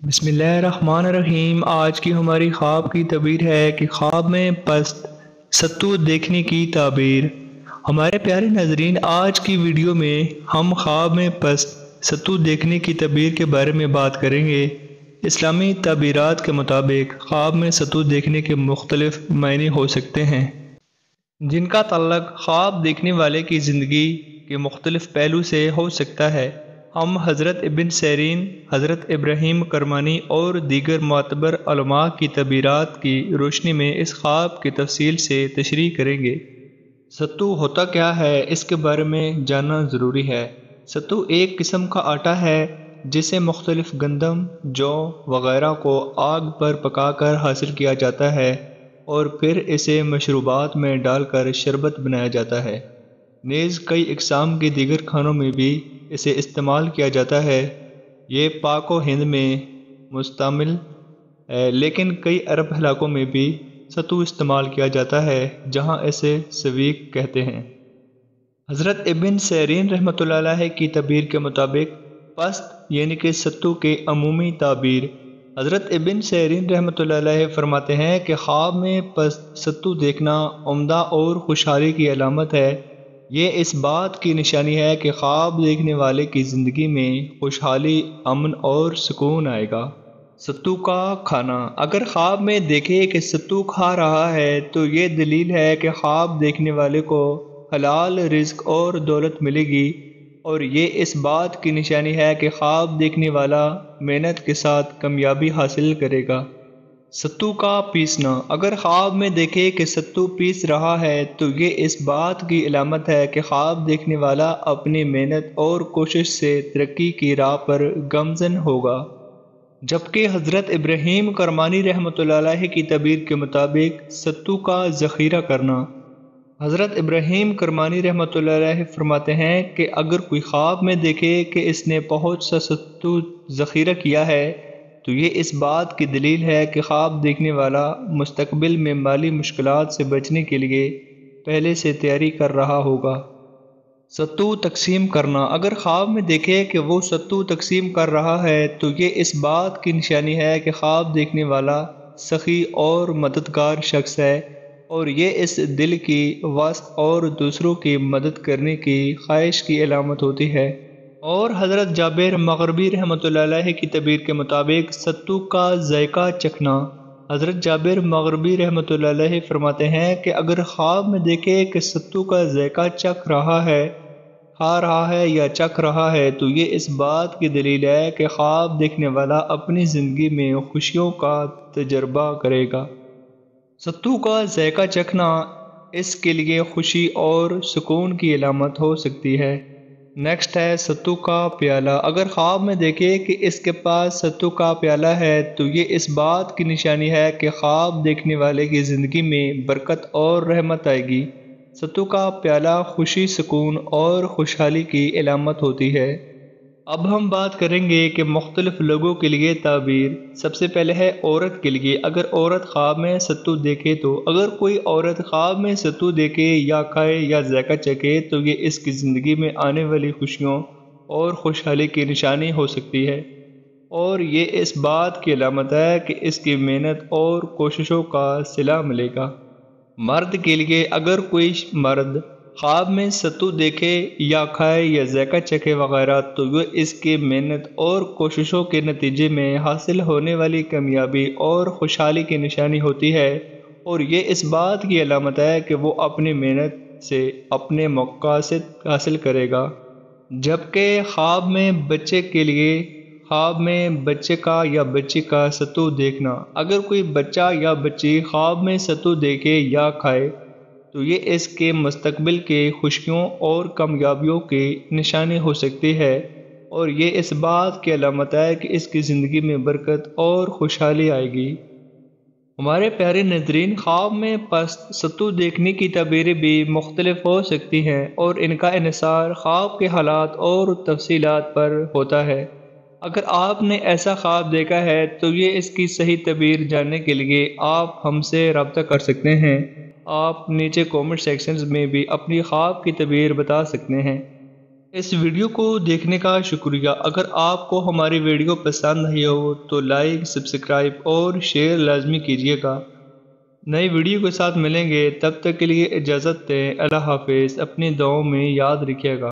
بسم اللہ الرحمن الرحیم۔ آج کی ہماری خواب کی تعبیر ہے کہ خواب میں پست ستو دیکھنے کی تعبیر۔ ہمارے پیارے ناظرین، آج کی ویڈیو میں ہم خواب میں پست ستو دیکھنے کی تعبیر کے بارے میں بات کریں گے۔ اسلامی تعبیرات کے مطابق خواب میں ستو دیکھنے کے مختلف معنی ہو سکتے ہیں، جن کا تعلق خواب دیکھنے والے کی زندگی کے مختلف پہلو سے ہو سکتا ہے۔ ہم حضرت ابن سیرین، حضرت ابراہیم کرمانی اور دیگر معتبر علماء کی تعبیرات کی روشنی میں اس خواب کی تفصیل سے تشریح کریں گے۔ ستو ہوتا کیا ہے، اس کے بارے میں جاننا ضروری ہے۔ ستو ایک قسم کا آٹا ہے جسے مختلف گندم، جو وغیرہ کو آگ پر پکا کر حاصل کیا جاتا ہے اور پھر اسے مشروبات میں ڈال کر شربت بنایا جاتا ہے۔ نیز کئی اقسام کے دیگر کھانوں میں بھی اسے استعمال کیا جاتا ہے۔ یہ پاک و ہند میں مستعمل ہے، لیکن کئی عرب علاقوں میں بھی ستو استعمال کیا جاتا ہے، جہاں اسے سویق کہتے ہیں۔ حضرت ابن سیرین رحمۃ اللہ علیہ کی تعبیر کے مطابق پست یعنی کہ ستو کے عمومی تعبیر۔ حضرت ابن سیرین رحمۃ اللہ علیہ فرماتے ہیں کہ خواب میں پست ستو دیکھنا عمدہ اور خوشحالی کی علامت ہے۔ یہ اس بات کی نشانی ہے کہ خواب دیکھنے والے کی زندگی میں خوشحالی، امن اور سکون آئے گا۔ ستو کا کھانا۔ اگر خواب میں دیکھے کہ ستو کھا رہا ہے تو یہ دلیل ہے کہ خواب دیکھنے والے کو حلال رزق اور دولت ملے گی، اور یہ اس بات کی نشانی ہے کہ خواب دیکھنے والا محنت کے ساتھ کامیابی حاصل کرے گا۔ ستو کا پیسنا۔ اگر خواب میں دیکھے کہ ستو پیس رہا ہے تو یہ اس بات کی علامت ہے کہ خواب دیکھنے والا اپنی محنت اور کوشش سے ترقی کی راہ پر گامزن ہوگا۔ جبکہ حضرت ابراہیم کرمانی رحمۃ اللہ علیہ کی تعبیر کے مطابق ستو کا ذخیرہ کرنا۔ حضرت ابراہیم کرمانی رحمۃ اللہ علیہ فرماتے ہیں کہ اگر کوئی خواب میں دیکھے کہ اس نے بہت سا ستو ذخیرہ کیا ہے تو یہ اس بات کی دلیل ہے کہ خواب دیکھنے والا مستقبل میں مالی مشکلات سے بچنے کے لیے پہلے سے تیاری کر رہا ہوگا۔ ستو تقسیم کرنا۔ اگر خواب میں دیکھے کہ وہ ستو تقسیم کر رہا ہے تو یہ اس بات کی نشانی ہے کہ خواب دیکھنے والا سخی اور مددگار شخص ہے، اور یہ اس دل کی وسعت اور دوسروں کی مدد کرنے کی خواہش کی علامت ہوتی ہے۔ اور حضرت جابر مغربی رحمۃ اللہ علیہ کی تعبیر کے مطابق ستو کا ذائقہ چکھنا۔ حضرت جابر مغربی رحمۃ اللہ علیہ فرماتے ہیں کہ اگر خواب میں دیکھے کہ ستو کا ذائقہ چکھ رہا ہے، کھا رہا ہے یا چکھ رہا ہے تو یہ اس بات کی دلیل ہے کہ خواب دیکھنے والا اپنی زندگی میں خوشیوں کا تجربہ کرے گا۔ ستو کا ذائقہ چکھنا اس کے لیے خوشی اور سکون کی علامت ہو سکتی ہے۔ نیکسٹ ہے ستو کا پیالہ۔ اگر خواب میں دیکھے کہ اس کے پاس ستو کا پیالہ ہے تو یہ اس بات کی نشانی ہے کہ خواب دیکھنے والے کی زندگی میں برکت اور رحمت آئے گی۔ ستو کا پیالہ خوشی، سکون اور خوشحالی کی علامت ہوتی ہے۔ اب ہم بات کریں گے کہ مختلف لوگوں کے لیے تعبیر۔ سب سے پہلے ہے عورت کے لیے۔ اگر عورت خواب میں ستو دیکھے تو اگر کوئی عورت خواب میں ستو دیکھے یا کھائے یا ذائقہ چکھے تو یہ اس کی زندگی میں آنے والی خوشیوں اور خوشحالی کی نشانی ہو سکتی ہے، اور یہ اس بات کی علامت ہے کہ اس کی محنت اور کوششوں کا صلہ ملے گا۔ مرد کے لیے۔ اگر کوئی مرد خواب میں ستو دیکھے یا کھائے یا ذائقہ چکھے وغیرہ تو یہ اس کی محنت اور کوششوں کے نتیجے میں حاصل ہونے والی کامیابی اور خوشحالی کی نشانی ہوتی ہے، اور یہ اس بات کی علامت ہے کہ وہ اپنی محنت سے اپنے مقاصد حاصل کرے گا۔ جبکہ خواب میں بچے کے لیے، خواب میں بچے کا یا بچی کا ستو دیکھنا۔ اگر کوئی بچہ یا بچی خواب میں ستو دیکھے یا کھائے تو یہ اس کے مستقبل کے خوشیوں اور کامیابیوں کی نشانی ہو سکتی ہے، اور یہ اس بات کی علامت ہے کہ اس کی زندگی میں برکت اور خوشحالی آئے گی۔ ہمارے پیارے ناظرین، خواب میں پست ستو دیکھنے کی تعبیریں بھی مختلف ہو سکتی ہیں، اور ان کا انحصار خواب کے حالات اور تفصیلات پر ہوتا ہے۔ اگر آپ نے ایسا خواب دیکھا ہے تو یہ اس کی صحیح تعبیر جاننے کے لیے آپ ہم سے رابطہ کر سکتے ہیں۔ آپ نیچے کومنٹ سیکشنز میں بھی اپنی خواب کی تعبیر بتا سکتے ہیں۔ اس ویڈیو کو دیکھنے کا شکریہ۔ اگر آپ کو ہماری ویڈیو پسند آئی ہو تو لائک، سبسکرائب اور شیئر لازمی کیجیے گا۔ نئی ویڈیو کے ساتھ ملیں گے، تب تک کے لیے اجازت دیں۔ اللہ حافظ۔ اپنی دعاؤں میں یاد رکھیے گا۔